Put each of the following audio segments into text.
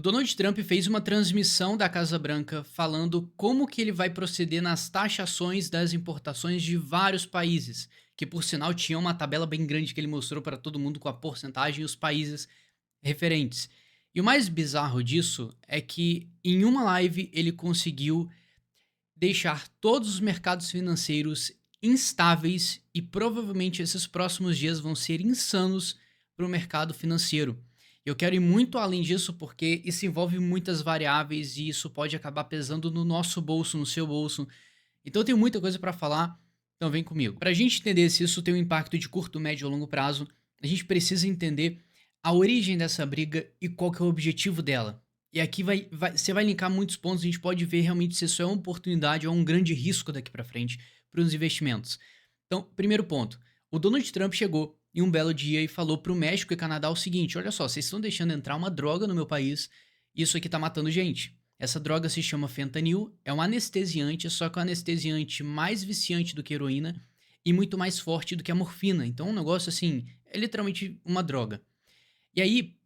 O Donald Trump fez uma transmissão da Casa Branca falando como que ele vai proceder nas taxações das importações de vários países, que por sinal tinha uma tabela bem grande que ele mostrou para todo mundo com a porcentagem e os países referentes. E o mais bizarro disso é que em uma live ele conseguiu deixar todos os mercados financeiros instáveis e provavelmente esses próximos dias vão ser insanos para o mercado financeiro. Eu quero ir muito além disso porque isso envolve muitas variáveis e isso pode acabar pesando no nosso bolso, no seu bolso. Então eu tenho muita coisa para falar, então vem comigo. Para a gente entender se isso tem um impacto de curto, médio ou longo prazo, a gente precisa entender a origem dessa briga e qual que é o objetivo dela. E aqui você vai linkar muitos pontos, a gente pode ver realmente se isso é uma oportunidade ou um grande risco daqui para frente para os investimentos. Então, primeiro ponto, o Donald Trump chegou em um belo dia e falou para o México e Canadá o seguinte: olha só, vocês estão deixando entrar uma droga no meu país, e isso aqui tá matando gente. Essa droga se chama fentanil, é um anestesiante, só que é um anestesiante mais viciante do que a heroína e muito mais forte do que a morfina. Então, um negócio assim, é literalmente uma droga. E aí,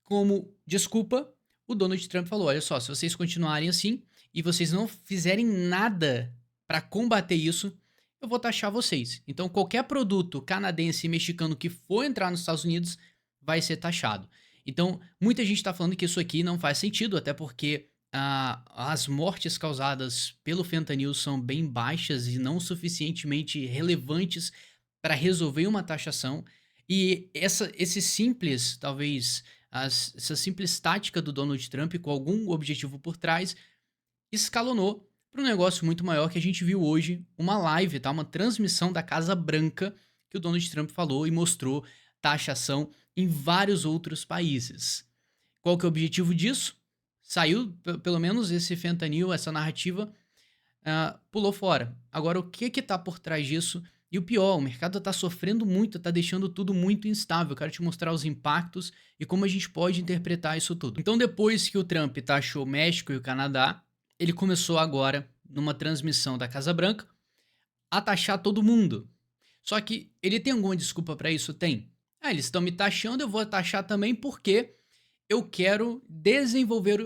como desculpa, o Donald Trump falou: olha só, se vocês continuarem assim e vocês não fizerem nada para combater isso, eu vou taxar vocês. Então, qualquer produto canadense e mexicano que for entrar nos Estados Unidos vai ser taxado. Então, muita gente está falando que isso aqui não faz sentido, até porque as mortes causadas pelo fentanil são bem baixas e não suficientemente relevantes para resolver uma taxação. E esse simples, talvez, essa simples tática do Donald Trump com algum objetivo por trás escalonou para um negócio muito maior que a gente viu hoje, uma live, tá? Uma transmissão da Casa Branca que o Donald Trump falou e mostrou taxação em vários outros países. Qual que é o objetivo disso? Saiu, pelo menos esse fentanil, essa narrativa, pulou fora. Agora, o que que tá por trás disso? E o pior, o mercado tá sofrendo muito, tá deixando tudo muito instável. Eu quero te mostrar os impactos e como a gente pode interpretar isso tudo. Então, depois que o Trump taxou o México e o Canadá, ele começou agora, numa transmissão da Casa Branca, a taxar todo mundo. Só que ele tem alguma desculpa para isso? Tem. Ah, eles estão me taxando, eu vou taxar também porque eu quero desenvolver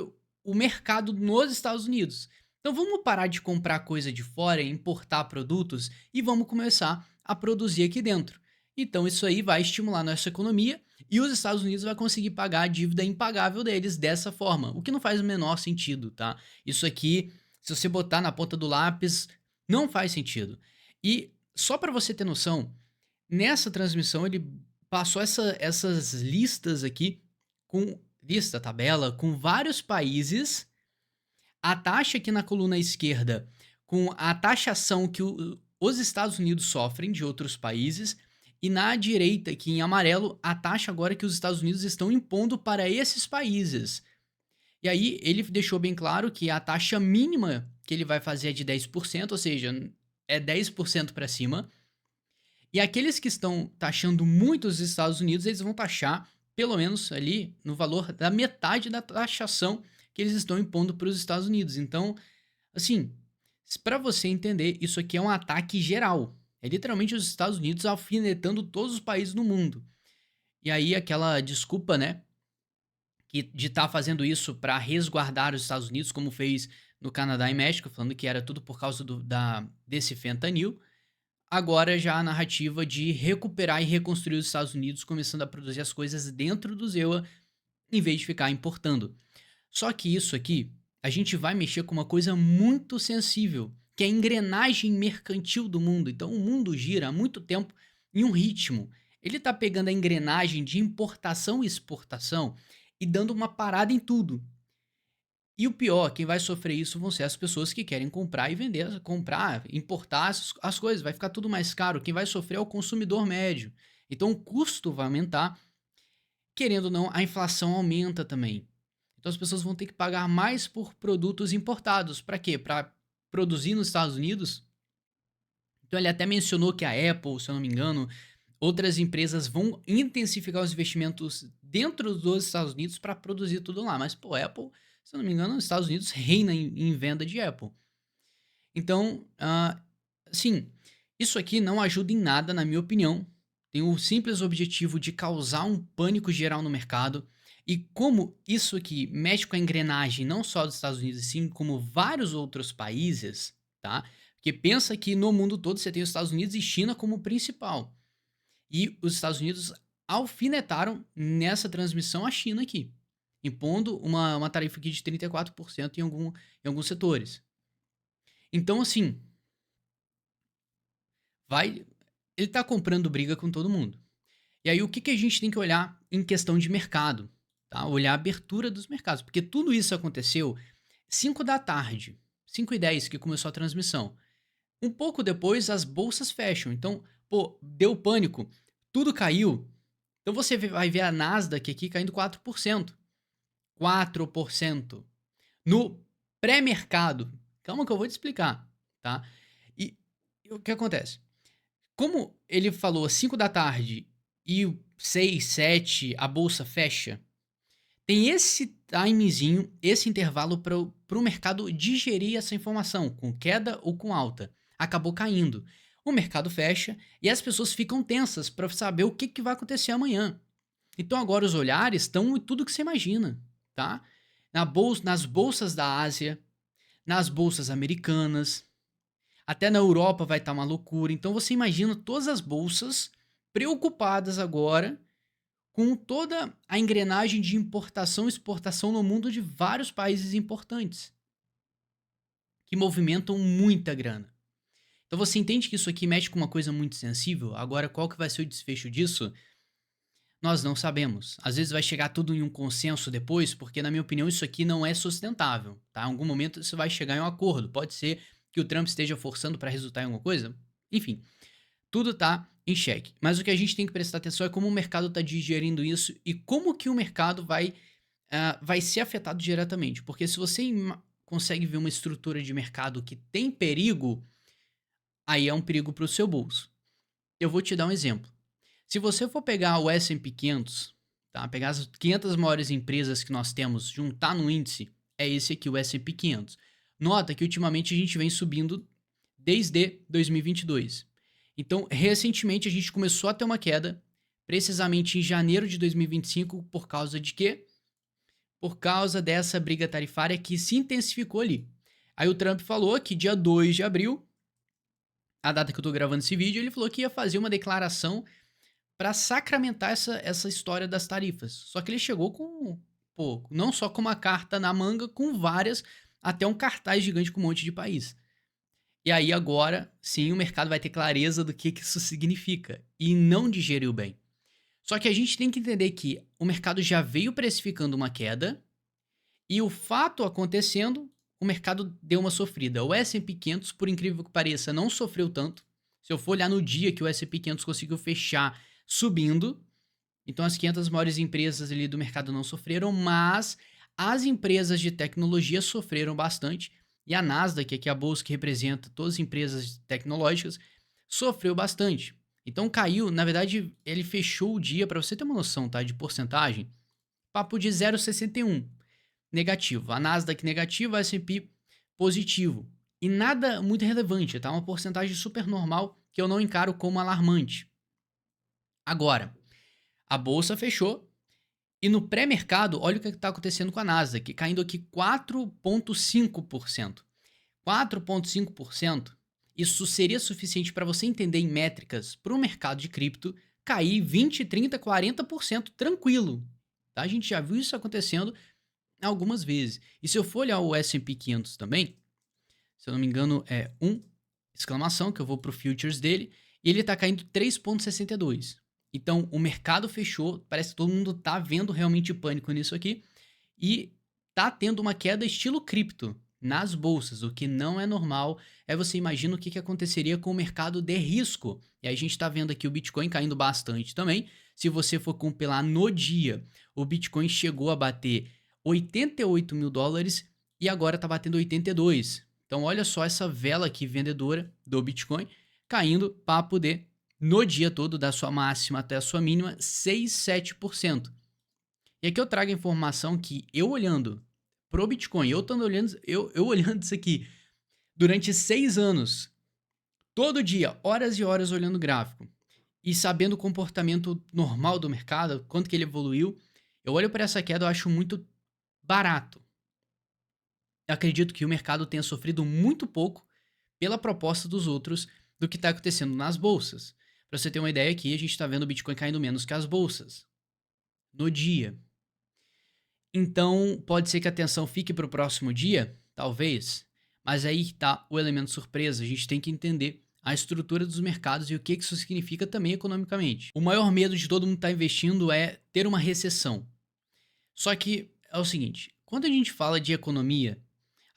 o mercado nos Estados Unidos. Então vamos parar de comprar coisa de fora, importar produtos e vamos começar a produzir aqui dentro. Então isso aí vai estimular nossa economia e os Estados Unidos vai conseguir pagar a dívida impagável deles dessa forma, o que não faz o menor sentido, tá? Isso aqui, se você botar na ponta do lápis, não faz sentido. E só para você ter noção, nessa transmissão ele passou essas listas aqui com lista, tabela, com vários países, a taxa aqui na coluna esquerda, com a taxação que os Estados Unidos sofrem de outros países, e na direita, aqui em amarelo, a taxa agora que os Estados Unidos estão impondo para esses países. E aí ele deixou bem claro que a taxa mínima que ele vai fazer é de 10%, ou seja, é 10% para cima. E aqueles que estão taxando muito os Estados Unidos, eles vão taxar pelo menos ali no valor da metade da taxação que eles estão impondo para os Estados Unidos. Então, assim, para você entender, isso aqui é um ataque geral. É literalmente os Estados Unidos alfinetando todos os países no mundo. E aí aquela desculpa, né, que de estar fazendo isso para resguardar os Estados Unidos, como fez no Canadá e México, falando que era tudo por causa desse fentanil. Agora já a narrativa de recuperar e reconstruir os Estados Unidos, começando a produzir as coisas dentro do ZEUA, em vez de ficar importando. Só que isso aqui, a gente vai mexer com uma coisa muito sensível, que é a engrenagem mercantil do mundo. Então o mundo gira há muito tempo em um ritmo. Ele está pegando a engrenagem de importação e exportação e dando uma parada em tudo. E o pior, quem vai sofrer isso vão ser as pessoas que querem comprar e vender, comprar, importar as coisas, vai ficar tudo mais caro. Quem vai sofrer é o consumidor médio. Então o custo vai aumentar, querendo ou não, a inflação aumenta também. Então as pessoas vão ter que pagar mais por produtos importados. Para quê? Para produzir nos Estados Unidos? Então ele até mencionou que a Apple, se eu não me engano, outras empresas vão intensificar os investimentos dentro dos Estados Unidos para produzir tudo lá. Mas, pô, Apple, se eu não me engano, os Estados Unidos reina em venda de Apple. Então, assim, isso aqui não ajuda em nada, na minha opinião. Tem o simples objetivo de causar um pânico geral no mercado E como isso aqui mexe com a engrenagem não só dos Estados Unidos, e sim como vários outros países, tá? Porque pensa que no mundo todo você tem os Estados Unidos e China como principal. E os Estados Unidos alfinetaram nessa transmissão a China aqui, impondo uma tarifa aqui de 34% em alguns setores. Então, assim, vai. Ele tá comprando briga com todo mundo. E aí, o que, que a gente tem que olhar em questão de mercado? Tá? Olhar a abertura dos mercados. Porque tudo isso aconteceu 5 da tarde, 5:10 que começou a transmissão. Um pouco depois, as bolsas fecham. Então, pô, deu pânico, tudo caiu. Então, você vai ver a Nasdaq aqui caindo 4%. 4%. No pré-mercado. Calma que eu vou te explicar, tá? E, e o que acontece? Como ele falou 5 da tarde e 6, 7 a bolsa fecha, tem esse timezinho, esse intervalo para o mercado digerir essa informação, com queda ou com alta. Acabou caindo. O mercado fecha e as pessoas ficam tensas para saber o que, que vai acontecer amanhã. Então agora os olhares estão em tudo que você imagina, tá? Nas bolsas da Ásia, nas bolsas americanas, até na Europa vai estar uma loucura. Então você imagina todas as bolsas preocupadas agora com toda a engrenagem de importação e exportação no mundo de vários países importantes, que movimentam muita grana. Então você entende que isso aqui mexe com uma coisa muito sensível? Agora, qual que vai ser o desfecho disso? Nós não sabemos. Às vezes vai chegar tudo em um consenso depois, porque na minha opinião isso aqui não é sustentável, tá? Em algum momento isso vai chegar em um acordo. Pode ser que o Trump esteja forçando para resultar em alguma coisa. Enfim, tudo tá em xeque. Mas o que a gente tem que prestar atenção é como o mercado está digerindo isso e como que o mercado vai ser afetado diretamente. Porque se você consegue ver uma estrutura de mercado que tem perigo, aí é um perigo para o seu bolso. Eu vou te dar um exemplo. Se você for pegar o S&P 500, tá? Pegar as 500 maiores empresas que nós temos, juntar no índice, é esse aqui, o S&P 500. Nota que ultimamente a gente vem subindo desde 2022. Então, recentemente a gente começou a ter uma queda, precisamente em janeiro de 2025, por causa de quê? Por causa dessa briga tarifária que se intensificou ali. Aí o Trump falou que dia 2 de abril, a data que eu tô gravando esse vídeo, ele falou que ia fazer uma declaração para sacramentar essa história das tarifas. Só que ele chegou com, pô, não só com uma carta na manga, com várias, até um cartaz gigante com um monte de país. E aí agora, sim, o mercado vai ter clareza do que isso significa e não digeriu bem. Só que a gente tem que entender que o mercado já veio precificando uma queda e o fato acontecendo, o mercado deu uma sofrida. O S&P 500, por incrível que pareça, não sofreu tanto. Se eu for olhar no dia que o S&P 500 conseguiu fechar subindo, então as 500 maiores empresas ali do mercado não sofreram, mas as empresas de tecnologia sofreram bastante e a Nasdaq, que aqui é a bolsa que representa todas as empresas tecnológicas, sofreu bastante. Então caiu, na verdade, ele fechou o dia, para você ter uma noção, tá, de porcentagem, papo de 0,61 negativo. A Nasdaq negativa, a S&P positivo. E nada muito relevante, tá? Uma porcentagem super normal que eu não encaro como alarmante. Agora, a bolsa fechou e no pré-mercado, olha o que está acontecendo com a Nasdaq, caindo aqui 4,5%. 4,5%, isso seria suficiente para você entender em métricas para o mercado de cripto cair 20, 30, 40% tranquilo. Tá? A gente já viu isso acontecendo algumas vezes. E se eu for olhar o S&P 500 também, se eu não me engano é exclamação, que eu vou para o futures dele, e ele está caindo 3,62%. Então, o mercado fechou, parece que todo mundo tá vendo realmente pânico nisso aqui, e tá tendo uma queda estilo cripto nas bolsas, o que não é normal. É você imagina o que, que aconteceria com o mercado de risco. E aí a gente tá vendo aqui o Bitcoin caindo bastante também. Se você for compilar no dia, o Bitcoin chegou a bater 88 mil dólares e agora tá batendo 82. Então olha só essa vela aqui vendedora do Bitcoin caindo papo de no dia todo, da sua máxima até a sua mínima, 6, 7%. E aqui eu trago a informação que eu olhando pro Bitcoin, eu olhando isso aqui durante 6 anos, todo dia, horas e horas olhando o gráfico e sabendo o comportamento normal do mercado, quanto que ele evoluiu, Eu olho para essa queda, eu acho muito barato. Eu acredito que o mercado tenha sofrido muito pouco pela proposta dos outros do que está acontecendo nas bolsas. Para você ter uma ideia aqui, a gente está vendo o Bitcoin caindo menos que as bolsas no dia. Então, pode ser que a atenção fique para o próximo dia, talvez, mas aí está o elemento surpresa. A gente tem que entender a estrutura dos mercados e o que isso significa também economicamente. O maior medo de todo mundo estar investindo é ter uma recessão. Só que é o seguinte, quando a gente fala de economia,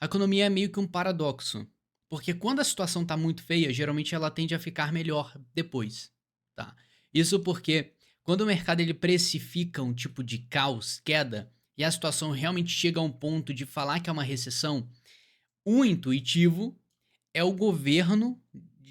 a economia é meio que um paradoxo, porque quando a situação está muito feia, geralmente ela tende a ficar melhor depois, tá? Isso porque quando o mercado ele precifica um tipo de caos, queda, e a situação realmente chega a um ponto de falar que é uma recessão, o intuitivo é o governo,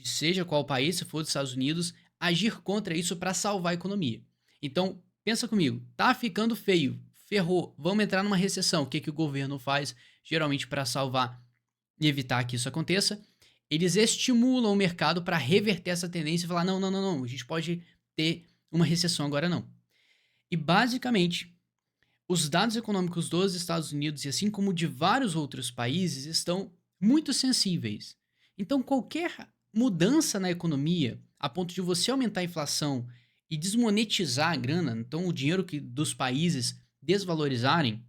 seja qual país, se for dos Estados Unidos, agir contra isso para salvar a economia. Então, pensa comigo, tá ficando feio, ferrou, vamos entrar numa recessão. O que, que o governo faz, geralmente, para salvar e evitar que isso aconteça? Eles estimulam o mercado para reverter essa tendência e falar: não, não, não, não, a gente pode ter uma recessão agora não. E basicamente, os dados econômicos dos Estados Unidos, e assim como de vários outros países, estão muito sensíveis. Então, qualquer mudança na economia, a ponto de você aumentar a inflação e desmonetizar a grana, então o dinheiro que dos países desvalorizarem,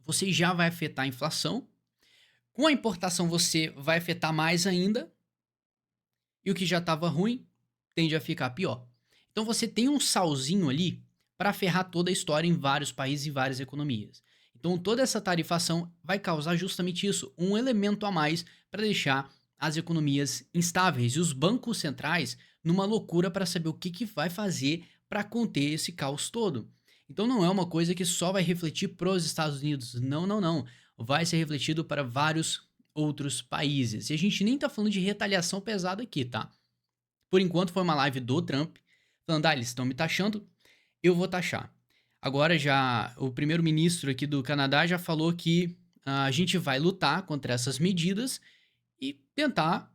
você já vai afetar a inflação. Com a importação, você vai afetar mais ainda, e o que já estava ruim tende a ficar pior. Então você tem um salzinho ali para ferrar toda a história em vários países e várias economias. Então toda essa tarifação vai causar justamente isso, um elemento a mais para deixar as economias instáveis e os bancos centrais numa loucura para saber o que, que vai fazer para conter esse caos todo. Então não é uma coisa que só vai refletir para os Estados Unidos, não, não, não. Vai ser refletido para vários outros países. E a gente nem tá falando de retaliação pesada aqui, tá? Por enquanto foi uma live do Trump, falando: ah, eles estão me taxando, eu vou taxar. Agora já o primeiro-ministro aqui do Canadá já falou que a gente vai lutar contra essas medidas e tentar,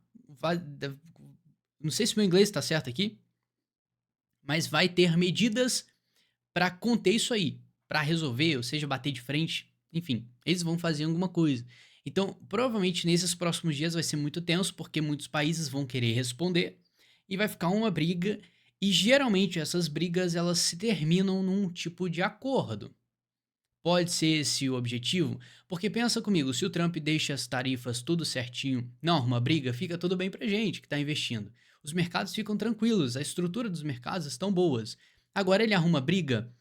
não sei se meu inglês está certo aqui, mas vai ter medidas para conter isso aí, para resolver, ou seja, bater de frente, enfim, eles vão fazer alguma coisa. Então, provavelmente nesses próximos dias vai ser muito tenso, porque muitos países vão querer responder e vai ficar uma briga, e geralmente essas brigas elas se terminam num tipo de acordo. Pode ser esse o objetivo? Porque pensa comigo, se o Trump deixa as tarifas tudo certinho, não arruma briga, fica tudo bem pra gente que está investindo. Os mercados ficam tranquilos, a estrutura dos mercados estão boas. Agora ele arruma briga,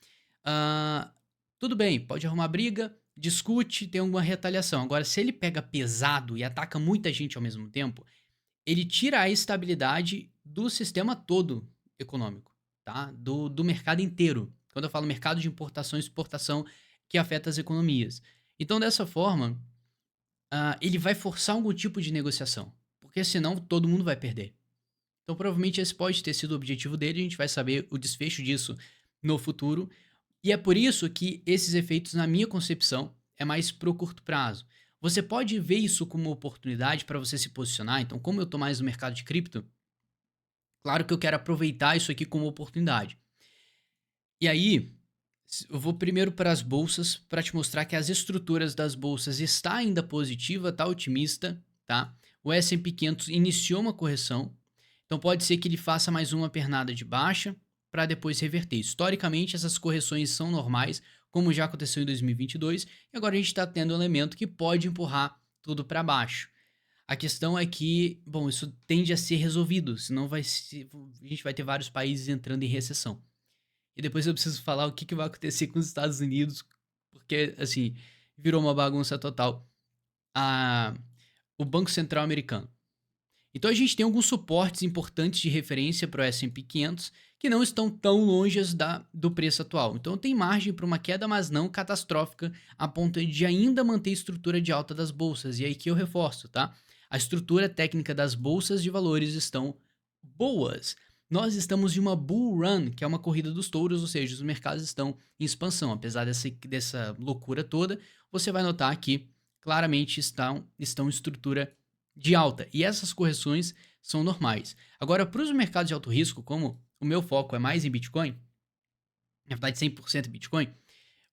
ah, tudo bem, pode arrumar briga, discute, tem alguma retaliação. Agora, se ele pega pesado e ataca muita gente ao mesmo tempo, ele tira a estabilidade do sistema todo econômico, tá? Do mercado inteiro. Quando eu falo mercado de importação e exportação, que afeta as economias. Então, dessa forma, ele vai forçar algum tipo de negociação, porque senão todo mundo vai perder. Então, provavelmente esse pode ter sido o objetivo dele, a gente vai saber o desfecho disso no futuro. E é por isso que esses efeitos, na minha concepção, é mais pro curto prazo. Você pode ver isso como uma oportunidade para você se posicionar. Então, como eu tô mais no mercado de cripto, claro que eu quero aproveitar isso aqui como oportunidade. E aí, eu vou primeiro para as bolsas para te mostrar que as estruturas das bolsas está ainda positiva, está otimista, tá? O S&P 500 iniciou uma correção, então pode ser que ele faça mais uma pernada de baixa para depois reverter. Historicamente, essas correções são normais, como já aconteceu em 2022, e agora a gente está tendo um elemento que pode empurrar tudo para baixo. A questão é que, bom, isso tende a ser resolvido, senão a gente vai ter vários países entrando em recessão. E depois eu preciso falar o que, que vai acontecer com os Estados Unidos, porque, assim, virou uma bagunça total. A, o Banco Central Americano. Então a gente tem alguns suportes importantes de referência para o S&P 500 que não estão tão longe do preço atual. Então tem margem para uma queda, mas não catastrófica, a ponto de ainda manter a estrutura de alta das bolsas. E aí que eu reforço, tá? A estrutura técnica das bolsas de valores estão boas. Nós estamos em uma bull run, que é uma corrida dos touros, ou seja, os mercados estão em expansão. Apesar dessa loucura toda, você vai notar que claramente estão em estrutura de alta. E essas correções são normais. Agora, para os mercados de alto risco, como o meu foco é mais em Bitcoin, na verdade 100% Bitcoin,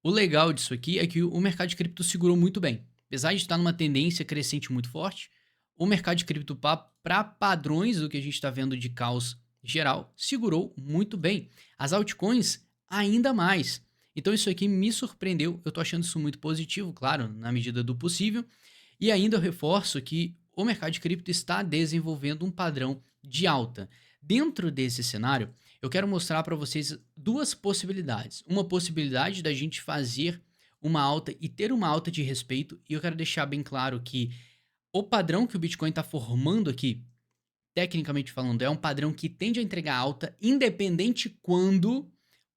o legal disso aqui é que o mercado de cripto segurou muito bem. Apesar de estar numa tendência crescente muito forte, o mercado de cripto para padrões do que a gente está vendo de caos geral, segurou muito bem. As altcoins ainda mais. Então isso aqui me surpreendeu, eu estou achando isso muito positivo, claro, na medida do possível. E ainda eu reforço que o mercado de cripto está desenvolvendo um padrão de alta. Dentro desse cenário, eu quero mostrar para vocês duas possibilidades. Uma possibilidade da gente fazer uma alta e ter uma alta de respeito, e eu quero deixar bem claro que o padrão que o Bitcoin está formando aqui, tecnicamente falando, é um padrão que tende a entregar alta, independente quando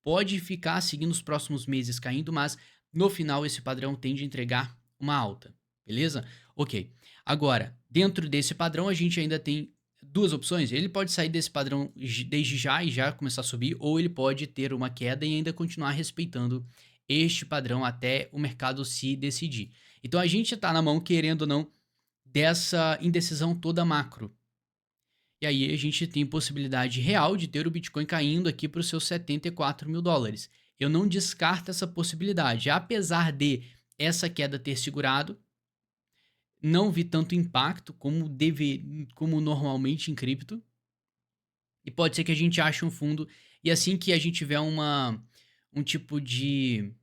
pode ficar seguindo os próximos meses caindo, mas no final esse padrão tende a entregar uma alta, beleza? Ok. Agora, dentro desse padrão, a gente ainda tem duas opções. Ele pode sair desse padrão desde já e já começar a subir, ou ele pode ter uma queda e ainda continuar respeitando este padrão até o mercado se decidir. Então a gente está na mão, querendo ou não, dessa indecisão toda macro. E aí a gente tem possibilidade real de ter o Bitcoin caindo aqui para os seus 74 mil dólares. Eu não descarto essa possibilidade. Apesar de essa queda ter segurado, não vi tanto impacto como normalmente em cripto. E pode ser que a gente ache um fundo e assim que a gente tiver um tipo de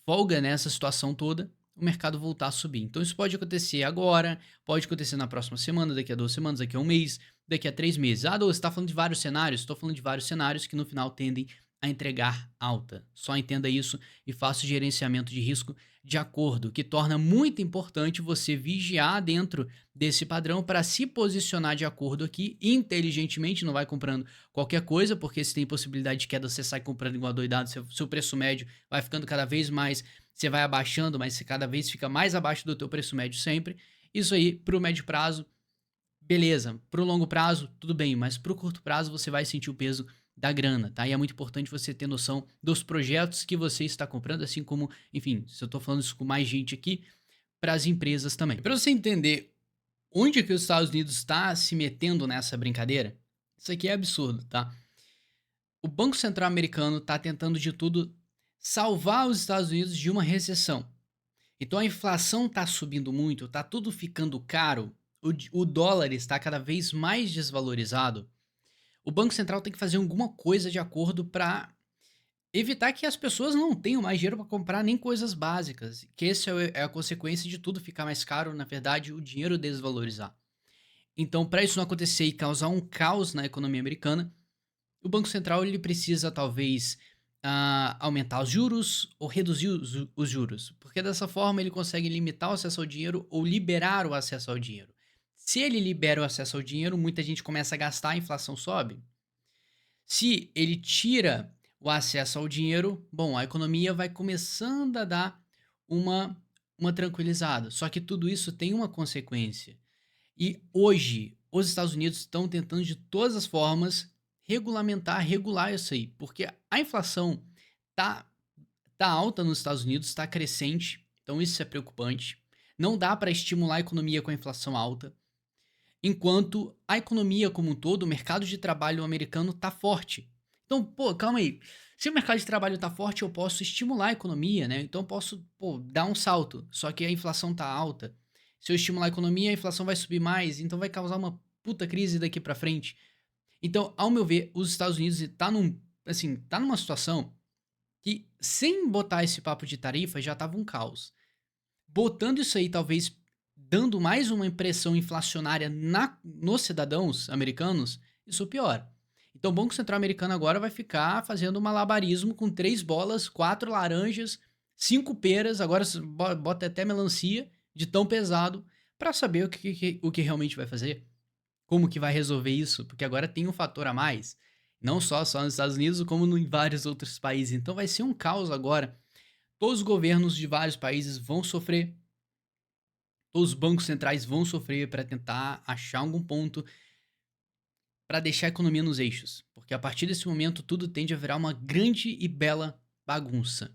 folga nessa situação toda, o mercado voltar a subir. Então isso pode acontecer agora, pode acontecer na próxima semana, daqui a 2 semanas, daqui a um mês, daqui a 3 meses. Ah, Douglas, você está falando de vários cenários? Estou falando de vários cenários que no final tendem a entregar alta. Só entenda isso e faça o gerenciamento de risco de acordo, que torna muito importante você vigiar dentro desse padrão para se posicionar de acordo aqui, inteligentemente, não vai comprando qualquer coisa, porque se tem possibilidade de queda, você sai comprando igual doidado, seu preço médio vai ficando cada vez mais, você vai abaixando, mas você cada vez fica mais abaixo do teu preço médio sempre. Isso aí, para o médio prazo, beleza. Para o longo prazo, tudo bem, mas para o curto prazo você vai sentir o peso da grana, tá? E é muito importante você ter noção dos projetos que você está comprando, assim como, enfim, se eu estou falando isso com mais gente aqui, para as empresas também. Para você entender onde que os Estados Unidos está se metendo nessa brincadeira, isso aqui é absurdo, tá? O Banco Central americano está tentando de tudo salvar os Estados Unidos de uma recessão. Então a inflação está subindo muito, está tudo ficando caro, o dólar está cada vez mais desvalorizado. O Banco Central tem que fazer alguma coisa de acordo para evitar que as pessoas não tenham mais dinheiro para comprar nem coisas básicas, que essa é a consequência de tudo ficar mais caro, na verdade, o dinheiro desvalorizar. Então, para isso não acontecer e causar um caos na economia americana, o Banco Central ele precisa talvez aumentar os juros ou reduzir os juros, porque dessa forma ele consegue limitar o acesso ao dinheiro ou liberar o acesso ao dinheiro. Se ele libera o acesso ao dinheiro, muita gente começa a gastar, a inflação sobe. Se ele tira o acesso ao dinheiro, bom, a economia vai começando a dar uma, uma tranquilizada. Só que tudo isso tem uma consequência. E hoje, os Estados Unidos estão tentando de todas as formas regular isso aí, porque a inflação tá, tá alta nos Estados Unidos, está crescente, então isso é preocupante. Não dá para estimular a economia com a inflação alta, enquanto a economia como um todo, o mercado de trabalho americano tá forte. Então, pô, calma aí. Se o mercado de trabalho tá forte, eu posso estimular a economia, né? Então eu posso, pô, dar um salto. Só que a inflação tá alta. Se eu estimular a economia, a inflação vai subir mais, então vai causar uma puta crise daqui pra frente. Então, ao meu ver, os Estados Unidos tá numa situação que sem botar esse papo de tarifa já tava um caos. Botando isso aí, talvez dando mais uma impressão inflacionária nos cidadãos americanos, isso piora. Então o Banco Central americano agora vai ficar fazendo um malabarismo com 3 bolas, 4 laranjas, 5 peras, agora bota até melancia de tão pesado para saber o que realmente vai fazer. Como que vai resolver isso? Porque agora tem um fator a mais. Não só nos Estados Unidos, como em vários outros países. Então vai ser um caos agora. Todos os governos de vários países vão sofrer. Todos os bancos centrais vão sofrer para tentar achar algum ponto para deixar a economia nos eixos, porque a partir desse momento tudo tende a virar uma grande e bela bagunça.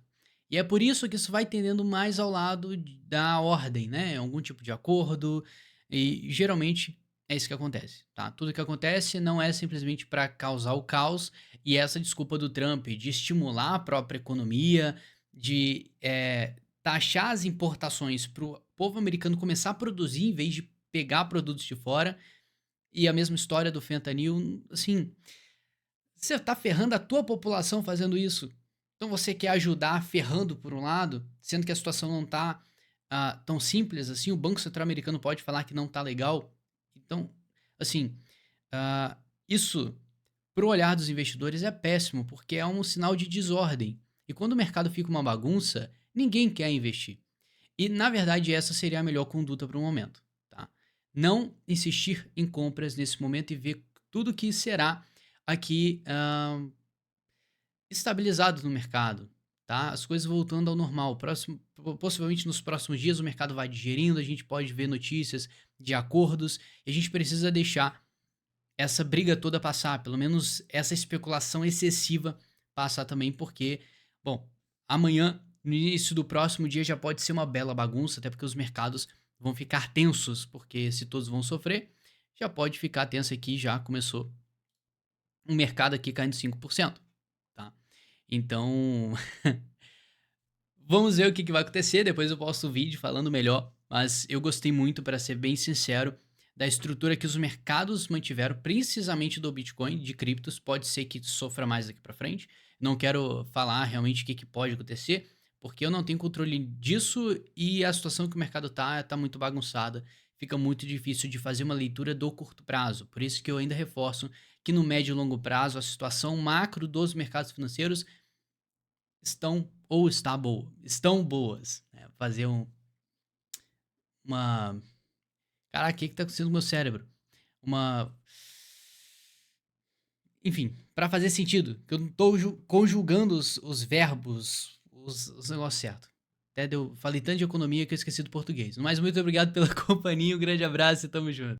E é por isso que isso vai tendendo mais ao lado da ordem, né? Algum tipo de acordo, e geralmente É isso que acontece, tá? Tudo que acontece não é simplesmente para causar o caos e essa desculpa do Trump de estimular a própria economia, de taxar as importações para o povo americano começar a produzir em vez de pegar produtos de fora. E a mesma história do fentanil, assim, você tá ferrando a tua população fazendo isso. Então você quer ajudar ferrando por um lado, sendo que a situação não tá tão simples assim. O Banco Central Americano pode falar que não tá legal. Então, assim, ah, isso pro olhar dos investidores é péssimo, porque é um sinal de desordem. E quando o mercado fica uma bagunça, ninguém quer investir. E, na verdade, essa seria a melhor conduta para o momento, tá? Não insistir em compras nesse momento e ver tudo que será aqui estabilizado no mercado, tá? As coisas voltando ao normal. Possivelmente nos próximos dias o mercado vai digerindo, a gente pode ver notícias de acordos e a gente precisa deixar essa briga toda passar, pelo menos essa especulação excessiva passar também, porque, bom, amanhã, no início do próximo dia, já pode ser uma bela bagunça, até porque os mercados vão ficar tensos, porque se todos vão sofrer, já pode ficar tenso aqui, já começou um mercado aqui caindo 5%, tá? Então, vamos ver o que vai acontecer, depois eu posto o vídeo falando melhor, mas eu gostei muito, para ser bem sincero, da estrutura que os mercados mantiveram, precisamente do Bitcoin, de criptos, pode ser que sofra mais daqui para frente. Não quero falar realmente o que pode acontecer, porque eu não tenho controle disso e a situação que o mercado tá muito bagunçada. Fica muito difícil de fazer uma leitura do curto prazo. Por isso que eu ainda reforço que no médio e longo prazo a situação macro dos mercados financeiros estão boas, né? Fazer uma. Caraca, o que tá acontecendo com o meu cérebro? Uma. Enfim, para fazer sentido, que eu não tô conjugando os verbos, os negócios certos. Falei tanto de economia que eu esqueci do português. Mas muito obrigado pela companhia, um grande abraço e tamo junto.